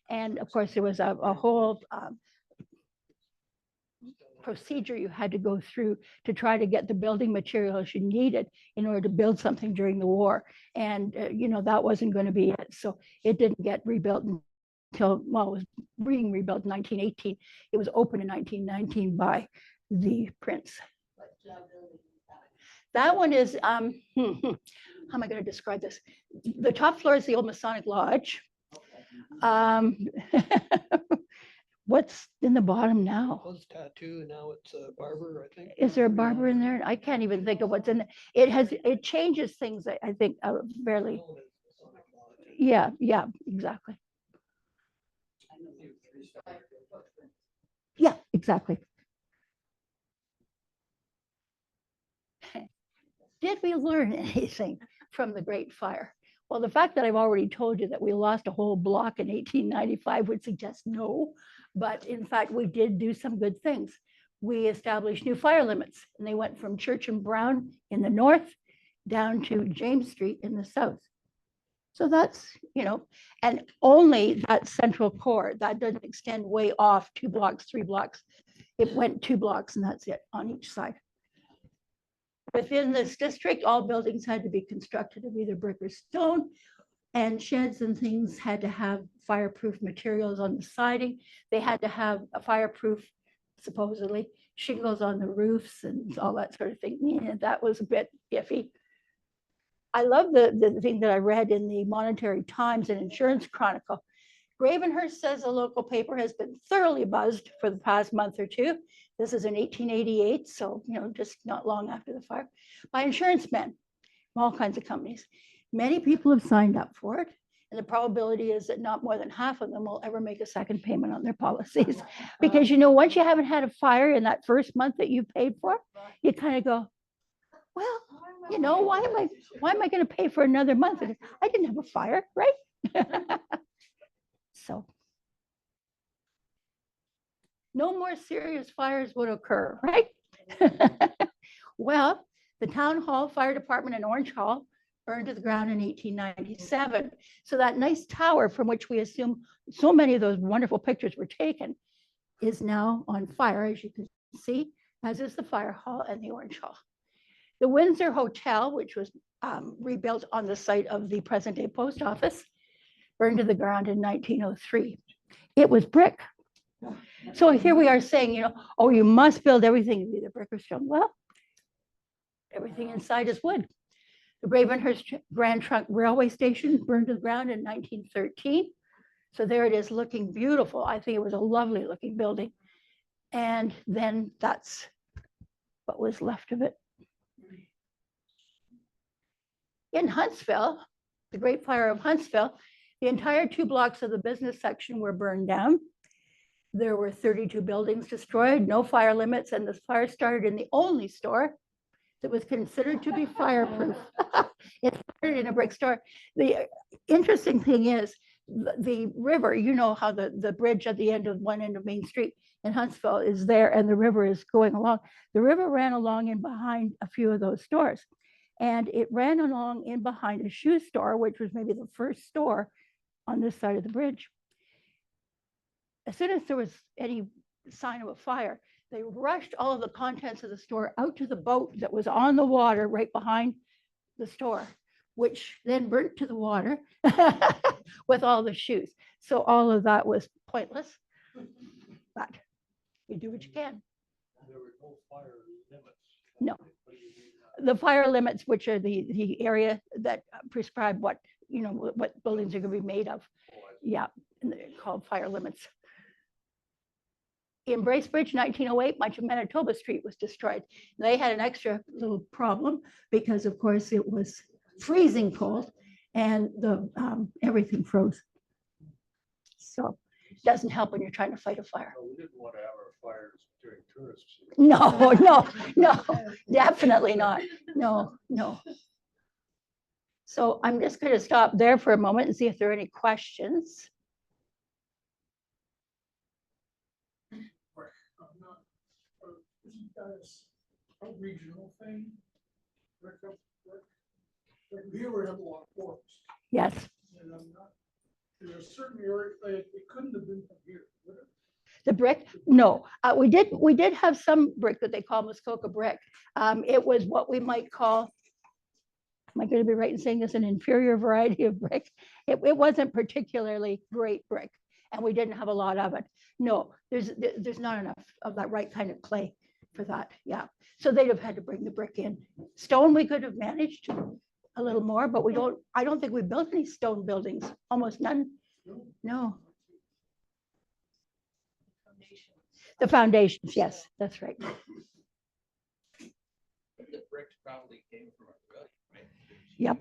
And of course, there was a whole procedure you had to go through to try to get the building materials you needed in order to build something during the war. And, that wasn't going to be it. So it didn't get rebuilt until, well, it was being rebuilt in 1918. It was opened in 1919 by the prince. That one is, how am I going to describe this? The top floor is the old Masonic Lodge. What's in the bottom now? Was tattoo, and now it's a barber, I think. Is there a barber in there? I can't even think of what's in there. It changes things, I think, fairly. Yeah, exactly. Yeah, exactly. Did we learn anything from the Great Fire? Well, the fact that I've already told you that we lost a whole block in 1895 would suggest no, but in fact, we did do some good things. We established new fire limits, and they went from Church and Brown in the north down to James Street in the south. So that's, and only that central core, that doesn't extend way off 2 blocks, 3 blocks. It went 2 blocks and that's it on each side. Within this district, all buildings had to be constructed of either brick or stone, and sheds and things had to have fireproof materials on the siding. They had to have a fireproof, supposedly, shingles on the roofs and all that sort of thing. Yeah, that was a bit iffy. I love the thing that I read in the Monetary Times and Insurance Chronicle. Gravenhurst says the local paper has been thoroughly buzzed for the past month or two. This is in 1888, so just not long after the fire, by insurance men from all kinds of companies. Many people have signed up for it, and the probability is that not more than half of them will ever make a second payment on their policies. Because once you haven't had a fire in that first month that you've paid for, you kind of go, well, why am I going to pay for another month? I didn't have a fire, right? So no more serious fires would occur, right? Well, the town hall, fire department, and Orange Hall burned to the ground in 1897. So that nice tower from which we assume so many of those wonderful pictures were taken is now on fire, as you can see, as is the fire hall and the Orange Hall. The Windsor Hotel, which was rebuilt on the site of the present-day post office, burned to the ground in 1903. It was brick. So here we are saying, oh, you must build everything in either brick or stone. Well, everything inside is wood. The Gravenhurst Grand Trunk Railway Station burned to the ground in 1913. So there it is, looking beautiful. I think it was a lovely looking building. And then that's what was left of it. In Huntsville, the Great Fire of Huntsville, the entire 2 blocks of the business section were burned down. There were 32 buildings destroyed, no fire limits, and the fire started in the only store that was considered to be fireproof. It started in a brick store. The interesting thing is the river, how the bridge at the end of one end of Main Street in Huntsville is there and the river is going along. The river ran along in behind a few of those stores. And it ran along in behind a shoe store, which was maybe the first store on this side of the bridge. As soon as there was any sign of a fire, they rushed all of the contents of the store out to the boat that was on the water right behind the store, which then burnt to the water with all the shoes. So all of that was pointless, but you do what you can. There were no fire limits. No. What do you mean now? The fire limits, which are the area that prescribe what buildings are going to be made of. Yeah, and they're called fire limits. In Bracebridge, 1908, much of Manitoba Street was destroyed. They had an extra little problem because, of course, it was freezing cold and everything froze. So it doesn't help when you're trying to fight a fire. No, we didn't want to have our fires during tourist season. No, definitely not. No. So I'm just going to stop there for a moment and see if there are any questions. Isn't that a regional thing? Here we have a lot of forks. Yes. And there's a certain area, it couldn't have been from here, would it? The brick? No, we did have some brick that they call Muskoka brick. It was what we might call, am I going to be right in saying this, an inferior variety of brick? It wasn't particularly great brick, and we didn't have a lot of it. No, there's not enough of that right kind of clay for that. Yeah, so they'd have had to bring the brick in. Stone we could have managed a little more, but I don't think we built any stone buildings, almost none. No. The foundations, yes, that's right. The bricks probably came from Australia, right? Yep,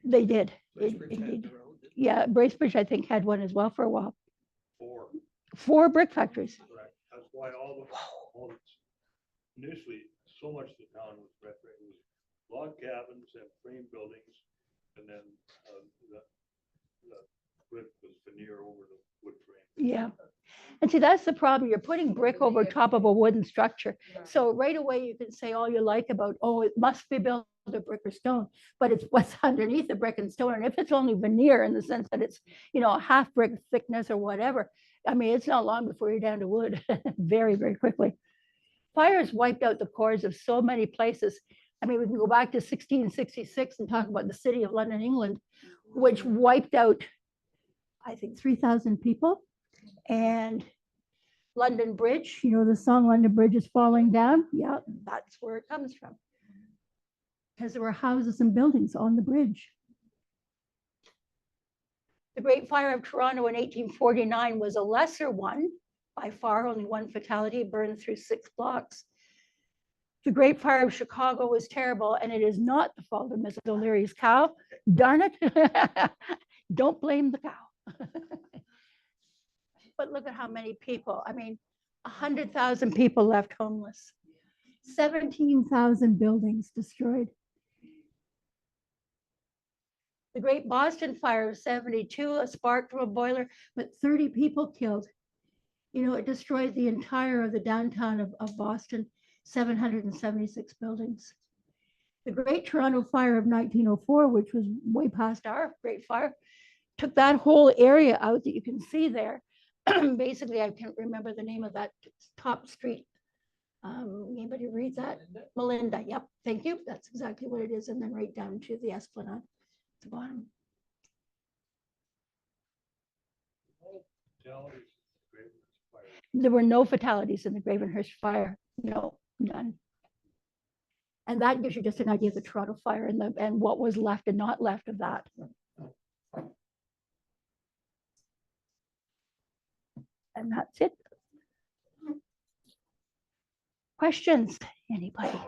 they did. Bracebridge had Indeed. their own, didn't Yeah, Bracebridge, I think, had one as well for a while. 4. 4 brick factories. Correct. That's why initially, so much of the town was red brick. It was log cabins and frame buildings, and then the brick was veneer over the wood frame. Yeah. And see, that's the problem. You're putting brick over top of a wooden structure. So right away you can say all you like about, oh, it must be built of brick or stone, but it's what's underneath the brick and stone. And if it's only veneer in the sense that it's, a half brick thickness or whatever, I mean, it's not long before you're down to wood very, very quickly. Fires wiped out the cores of so many places. I mean, we can go back to 1666 and talk about the city of London, England, which wiped out, I think, 3,000 people. And London Bridge, the song London Bridge is falling down. Yeah, that's where it comes from. Because there were houses and buildings on the bridge. The Great Fire of Toronto in 1849 was a lesser one, by far, only one fatality, burned through 6 blocks. The Great Fire of Chicago was terrible, and it is not the fault of Mrs. O'Leary's cow. Darn it. Don't blame the cow. But look at how many people. I mean, 100,000 people left homeless. 17,000 buildings destroyed. The Great Boston Fire of 72, a spark from a boiler, but 30 people killed. You know, it destroyed the entire of the downtown of Boston, 776 buildings. The Great Toronto Fire of 1904, which was way past our Great Fire, took that whole area out that you can see there. Basically, I can't remember the name of that top street. Anybody read that? Melinda, yep, thank you. That's exactly what it is. And then right down to the Esplanade at the bottom. Fatalities, Gravenhurst fire. There were no fatalities in the Gravenhurst fire. No, none. And that gives you just an idea of the Toronto fire and what was left and not left of that. And that's it. Questions, anybody?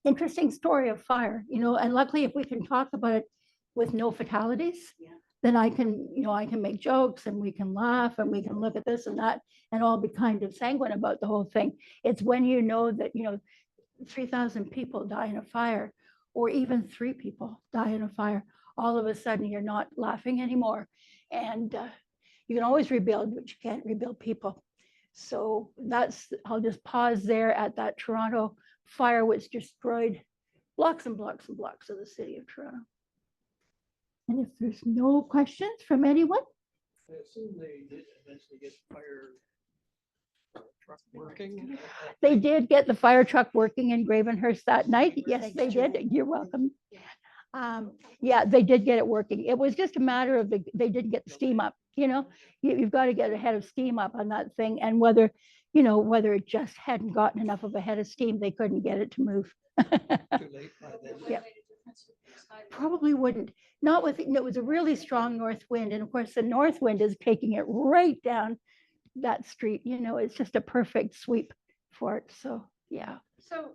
Interesting story of fire, you know, and luckily if we can talk about it with no fatalities, then I can, you know, I can make jokes and we can laugh and we can look at this and that and all be kind of sanguine about the whole thing. It's when you know that, you know, 3,000 people die in a fire, or even 3 people die in a fire, all of a sudden you're not laughing anymore. And you can always rebuild, but you can't rebuild people. So that's, I'll just pause there at that Toronto fire, which destroyed blocks and blocks and blocks of the city of Toronto. And if there's no questions from anyone? I assume they did eventually get fire truck working. They did get the fire truck working in Gravenhurst that night. Yes, they did. You're welcome. Yeah, they did get it working. It was just a matter of they didn't get the steam up, you know, you've got to get a head of steam up on that thing. And whether, you know, whether it just hadn't gotten enough of a head of steam, they couldn't get it to move. Too late by then. Yeah. Probably wouldn't. Not with, it was a really strong north wind. And of course, the north wind is taking it right down that street. You know, it's just a perfect sweep for it. So, yeah. So